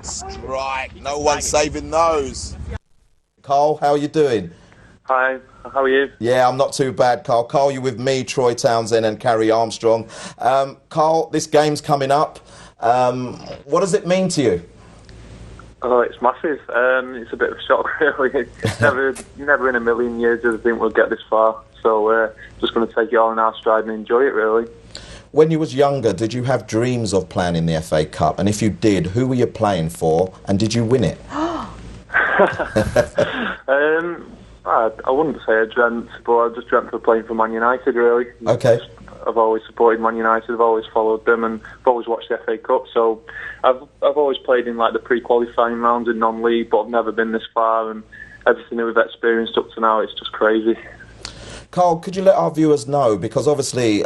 Strike. No one's saving those. Karl, how are you doing? Hi, how are you? Yeah, I'm not too bad, Karl. Karl, you're with me, Troy Townsend and Carrie Armstrong. Karl, this game's coming up. What does it mean to you? Oh, it's massive. It's a bit of a shock, really. Never in a million years did I think we'll get this far. So just going to take it all in our stride and enjoy it, really. When you was younger, did you have dreams of playing in the FA Cup? And if you did, who were you playing for and did you win it? I wouldn't say I dreamt, but I just dreamt of playing for Man United, really. Okay. I've always supported Man United, I've always followed them, and I've always watched the FA Cup, so I've always played in like the pre-qualifying rounds in non-league, but I've never been this far, and everything that we've experienced up to now, it's just crazy. Karl, could you let our viewers know, because obviously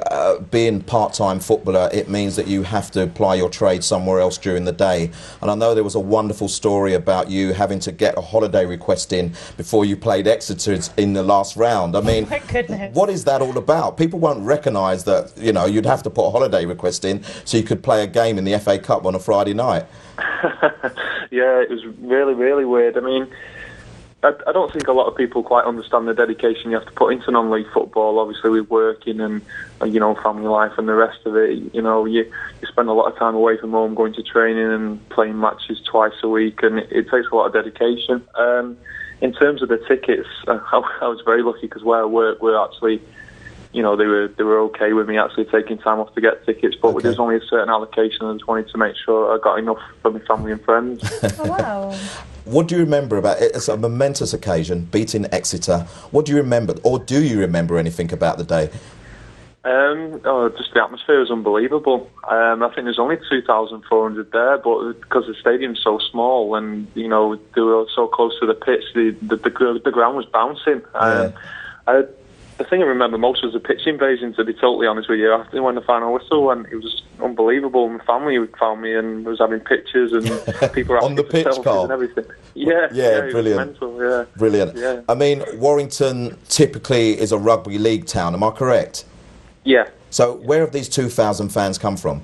being part-time footballer, it means that you have to apply your trade somewhere else during the day. And I know there was a wonderful story about you having to get a holiday request in before you played Exeter in the last round. I mean, oh my goodness. What is that all about? People won't recognise that, you know, you'd have to put a holiday request in so you could play a game in the FA Cup on a Friday night. Yeah, it was really, really weird. I mean, I don't think a lot of people quite understand the dedication you have to put into non-league football. Obviously, with working and you know, family life and the rest of it, you know, you spend a lot of time away from home, going to training and playing matches twice a week, and it takes a lot of dedication. In terms of the tickets, I was very lucky because where I work, we're actually, you know, they were okay with me actually taking time off to get tickets, but Okay. there was only a certain allocation. I just wanted to make sure I got enough for my family and friends. Oh, wow. What do you remember about it? It's a momentous occasion, beating Exeter. What do you remember, or do you remember anything about the day? Just the atmosphere was unbelievable. I think there's only 2,400 there, but because the stadium's so small and, you know, they were so close to the pitch, the ground was bouncing. Yeah. The thing I remember most was the pitch invasion, to be totally honest with you. After when the final whistle went, it was unbelievable. My family found me and was having pictures and people were asking On the for pitch, selfies Karl? and everything. Yeah, Brilliant. It was mental, yeah. Brilliant. Yeah. I mean, Warrington typically is a rugby league town, am I correct? Yeah. So where have these 2,000 fans come from?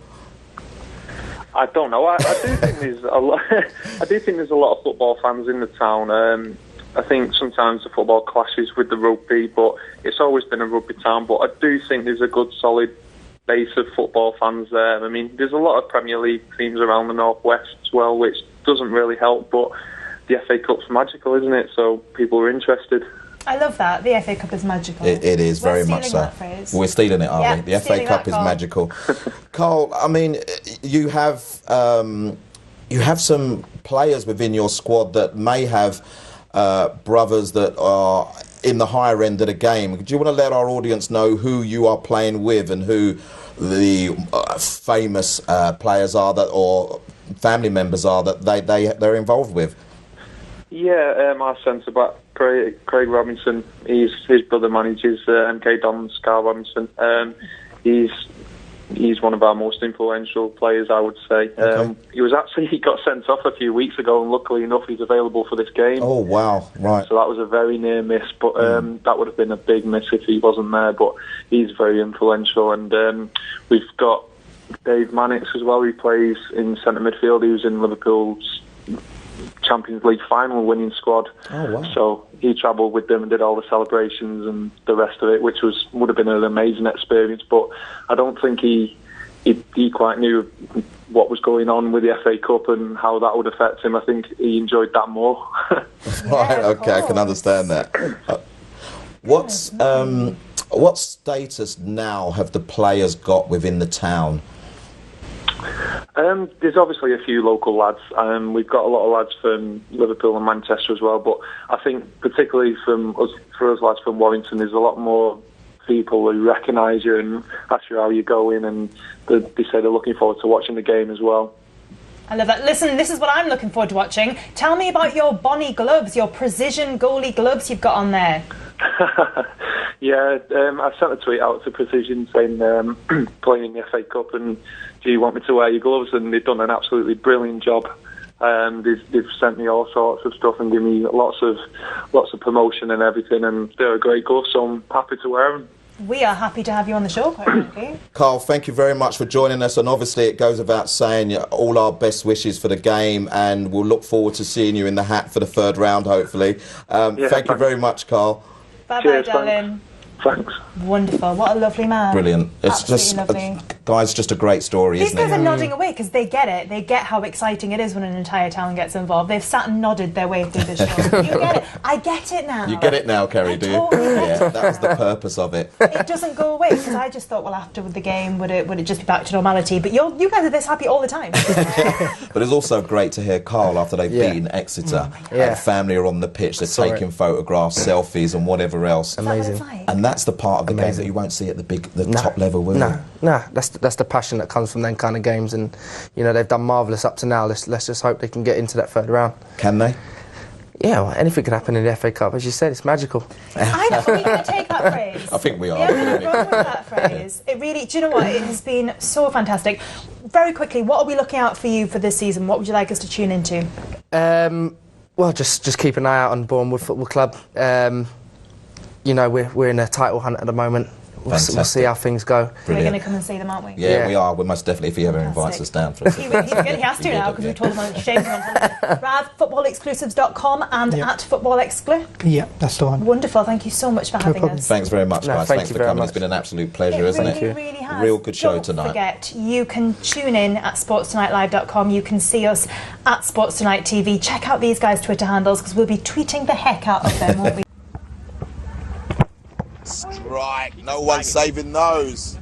I don't know. I do think there's a lot. I do think there's a lot of football fans in the town. I think sometimes the football clashes with the rugby, but it's always been a rugby town. But I do think there's a good, solid base of football fans there. I mean, there's a lot of Premier League teams around the Northwest as well, which doesn't really help. But the FA Cup's magical, isn't it? So people are interested. I love that. The FA Cup is magical. It is very much so. That phrase. We're stealing it, aren't we? The FA stealing Cup that, is Karl. magical. Karl, I mean, you have some players within your squad that may have brothers that are in the higher end of the game. Do you want to let our audience know who you are playing with and who the famous players are that, or family members are that they're involved with? Yeah, our centre back Craig Robinson. His brother manages MK Dons, Karl Robinson. He's one of our most influential players, I would say. Okay. He got sent off a few weeks ago, and luckily enough, he's available for this game. Oh wow! Right. So that was a very near miss, but that would have been a big miss if he wasn't there. But he's very influential, and we've got Dave Mannix as well. He plays in centre midfield. He was in Liverpool's Champions League final winning squad. Oh wow! So he travelled with them and did all the celebrations and the rest of it, which would have been an amazing experience. But I don't think he quite knew what was going on with the FA Cup and how that would affect him. I think he enjoyed that more. Right. Okay, I can understand that. What status now have the players got within the town? There's obviously a few local lads. We've got a lot of lads from Liverpool and Manchester as well, but I think particularly for us lads from Warrington, there's a lot more people who recognise you and ask you how you're going, and they say they're looking forward to watching the game as well. I love that. Listen, this is what I'm looking forward to watching. Tell me about your Bonnie gloves, your precision goalie gloves you've got on there. Yeah, I sent a tweet out to Precision saying playing in the FA Cup, and do you want me to wear your gloves? And they've done an absolutely brilliant job. They've sent me all sorts of stuff and given me lots of promotion and everything, and they're a great glove, so I'm happy to wear them. we are happy to have you on the show, quite frankly. Karl, thank you very much for joining us, and obviously it goes without saying all our best wishes for the game, and we'll look forward to seeing you in the hat for the 3rd round, hopefully. Thank you very much, Karl. Bye-bye, darling. Thanks. Wonderful. What a lovely man. Brilliant. It's Absolutely just, lovely. guys, just a great story, These isn't it? guys are nodding away because they get it. They get how exciting it is when an entire town gets involved. They've sat and nodded their way through this show. You get it. I get it now. You get it now, Kerry, do you? Totally get Yeah, that was the purpose of it. It doesn't go away because I just thought, well, after the game, would it just be back to normality? But you guys are this happy all the time. But it's also great to hear Karl after they've beaten Exeter. And the family are on the pitch. They're taking photographs, selfies, and whatever else. Amazing. And that's the part of the game that you won't see at the top level, will you? No, that's the passion that comes from them kind of games, and you know they've done marvellous up to now. Let's just hope they can get into that 3rd round. Can they? Yeah, well, anything could happen in the FA Cup, as you said. It's magical. I know, we're going to take that phrase. I think we are. Yeah, we're going to run with that phrase. It really, do you know what? It has been so fantastic. Very quickly, what are we looking out for you for this season? What would you like us to tune into? Well, just keep an eye out on Bournemouth Football Club. You know, we're in a title hunt at the moment. We'll see how things go. We're going to come and see them, aren't we? Yeah, we are. We most definitely, if he ever invites us down. For he has to now because we told him on shame him on something. Rav, footballexclusives.com and at footballexclu. Yeah, that's the one. Wonderful. Thank you so much for having us. Thanks very much, guys. Thanks for coming. Much. It's been an absolute pleasure, isn't it? It really has. Real good show tonight. Don't forget, you can tune in at sportstonightlive.com. You can see us at Sports Tonight TV. Check out these guys' Twitter handles because we'll be tweeting the heck out of them, won't we? Right, no one's saving those.